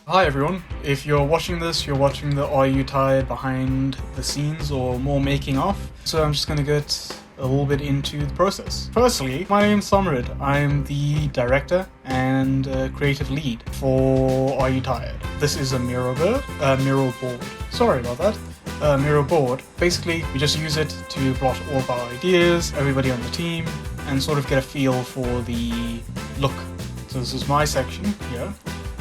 Hi everyone, if you're watching this, you're watching the Are You Tired behind the scenes or more making of. So I'm just going to get a little bit into the process. Firstly, my name's Saamridh. I'm the director and creative lead for Are You Tired. This is a mural board. Sorry about that. Mural board. Basically, we just use it to plot all of our ideas, everybody on the team, and sort of get a feel for the look. So this is my section here.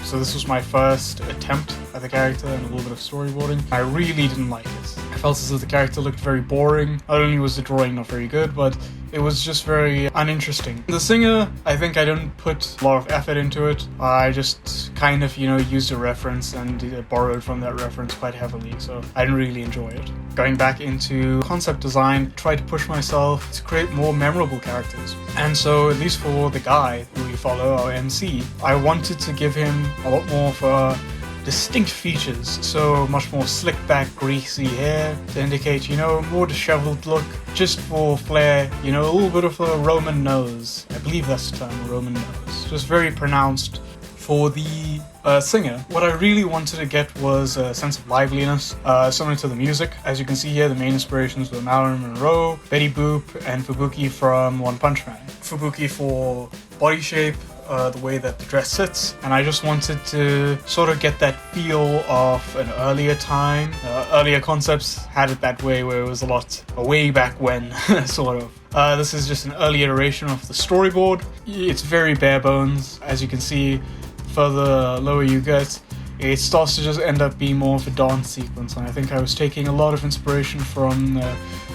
So this was my first attempt at the character and a little bit of storyboarding. I really didn't like it. I felt as if the character looked very boring. Not only was the drawing not very good, but it was just very uninteresting. The singer, I think I didn't put a lot of effort into it. I just kind of, used a reference and borrowed from that reference quite heavily, so I didn't really enjoy it. Going back into concept design, tried to push myself to create more memorable characters. And so, at least for the guy who we follow, our MC, I wanted to give him a lot more of a distinct features, so much more slick back, greasy hair to indicate, more disheveled look, just for flair, a little bit of a Roman nose. I believe that's the term, Roman nose. Just very pronounced. For the singer, what I really wanted to get was a sense of liveliness, similar to the music. As you can see here, the main inspirations were Marilyn Monroe, Betty Boop, and Fubuki from One Punch Man. Fubuki for body shape, the way that the dress sits, and I just wanted to sort of get that feel of an earlier time. Earlier concepts had it that way, where it was a lot way back when, sort of. This is just an early iteration of the storyboard. It's very bare bones. As you can see, further lower you get, it starts to just end up being more of a dance sequence, and I think I was taking a lot of inspiration from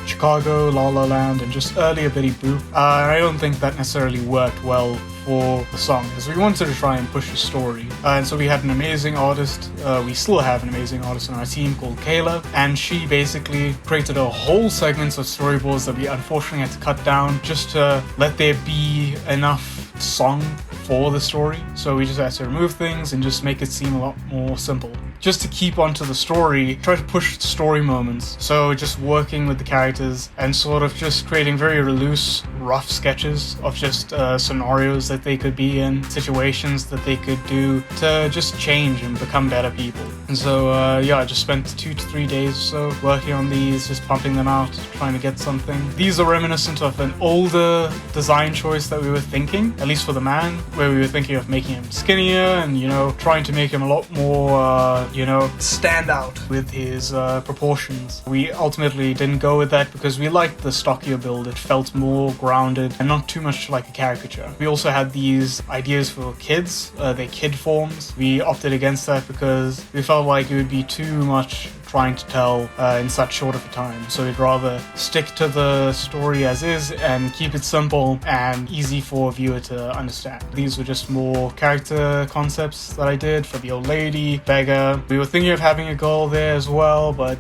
Chicago, La La Land, and just earlier Betty Boop. I don't think that necessarily worked well for the song, because we wanted to try and push the story. And so we had an amazing artist, we still have an amazing artist on our team called Kayla, and she basically created a whole segment of storyboards that we unfortunately had to cut down just to let there be enough song for the story. So we just had to remove things and just make it seem a lot more simple. Just to keep onto the story, try to push story moments. So just working with the characters and sort of just creating very loose, rough sketches of just scenarios that they could be in, situations that they could do to just change and become better people. And so, I just spent 2 to 3 days or so working on these, just pumping them out, trying to get something. These are reminiscent of an older design choice that we were thinking, at least for the man, where we were thinking of making him skinnier and, trying to make him a lot more, stand out with his proportions. We ultimately didn't go with that because we liked the stockier build. It felt more grounded and not too much like a caricature. We also had these ideas for kids, their kid forms. We opted against that because we felt like it would be too much trying to tell in such short of a time. So we'd rather stick to the story as is and keep it simple and easy for a viewer to understand. These were just more character concepts that I did for the old lady, beggar. We were thinking of having a girl there as well, but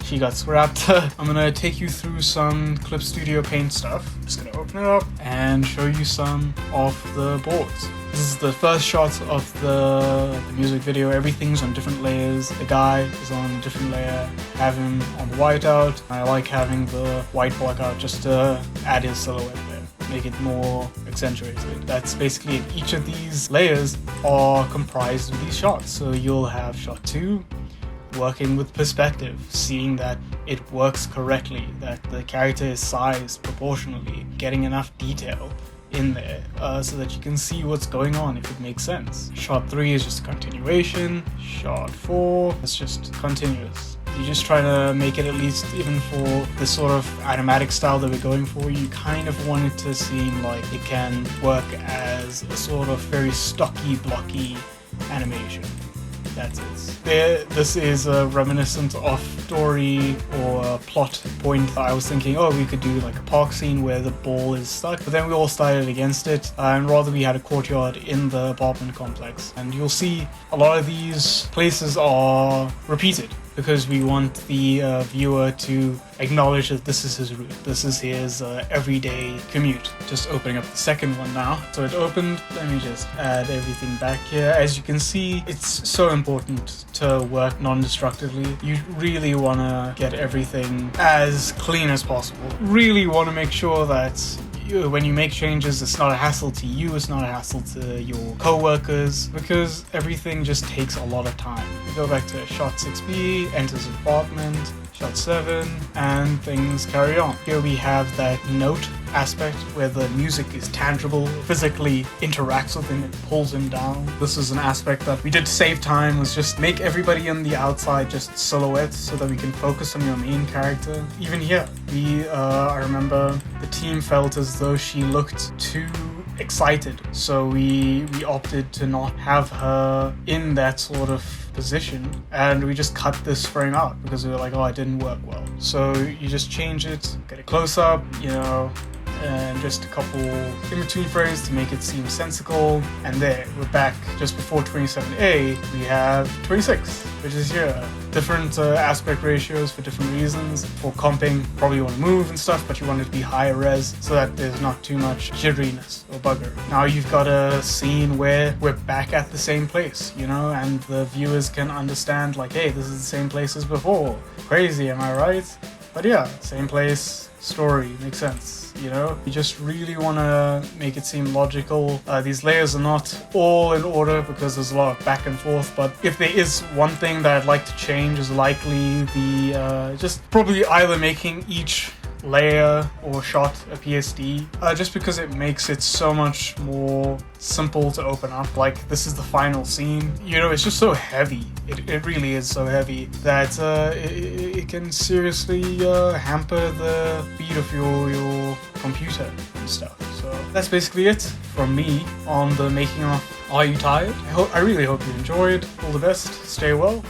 she got scrapped. I'm gonna take you through some Clip Studio Paint stuff. I'm just gonna open it up and show you some of the boards. This is the first shot of the music video. Everything's on different layers. The guy is on a different layer. Have him on the whiteout. I like having the white block out just to add his silhouette there, make it more accentuated. That's basically it. Each of these layers are comprised of these shots. So you'll have shot 2, working with perspective, seeing that it works correctly, that the character is sized proportionally, getting enough detail in there so that you can see what's going on if it makes sense. Shot 3 is just a continuation. Shot 4 is just continuous. You just try to make it, at least even for the sort of animatic style that we're going for, you kind of want it to seem like it can work as a sort of very stocky, blocky animation. That's it. This is reminiscent of story or a plot point. I was thinking, we could do like a park scene where the ball is stuck, but then we all started against it, and rather we had a courtyard in the apartment complex. And you'll see a lot of these places are repeated because we want the viewer to acknowledge that this is his route, this is his everyday commute. Just opening up the second one now. So it opened, let me just add everything back here. As you can see, it's so important to work non-destructively. You really want to get everything as clean as possible. Really want to make sure that when you make changes, it's not a hassle to you, it's not a hassle to your co-workers, because everything just takes a lot of time. You go back to shot 6B, enters apartment, shot 7, and things carry on. Here we have that note aspect where the music is tangible, physically interacts with him and pulls him down. This is an aspect that we did to save time, was just make everybody on the outside just silhouettes so that we can focus on your main character. Even here, I remember the team felt as though she looked too excited, so we opted to not have her in that sort of position, and we just cut this frame out because we were like, oh, it didn't work well. So you just change it, get a close up, and just a couple in-between frames to make it seem sensical, and there, we're back just before 27A, we have 26, which is here. Different aspect ratios for different reasons. For comping, probably you want to move and stuff, but you want it to be higher res so that there's not too much jitteriness or bugger. Now you've got a scene where we're back at the same place, and the viewers can understand like, hey, this is the same place as before. Crazy, am I right? But yeah, same place, story, makes sense. You just really want to make it seem logical. These layers are not all in order because there's a lot of back and forth, but if there is one thing that I'd like to change is likely just probably either making each layer or shot a PSD, just because it makes it so much more simple to open up. Like, this is the final scene, it's just so heavy, it really is so heavy that it can seriously hamper the speed of your computer and stuff. So that's basically it from me on the making of Are You Tired? I really hope you enjoyed. All the best, stay well.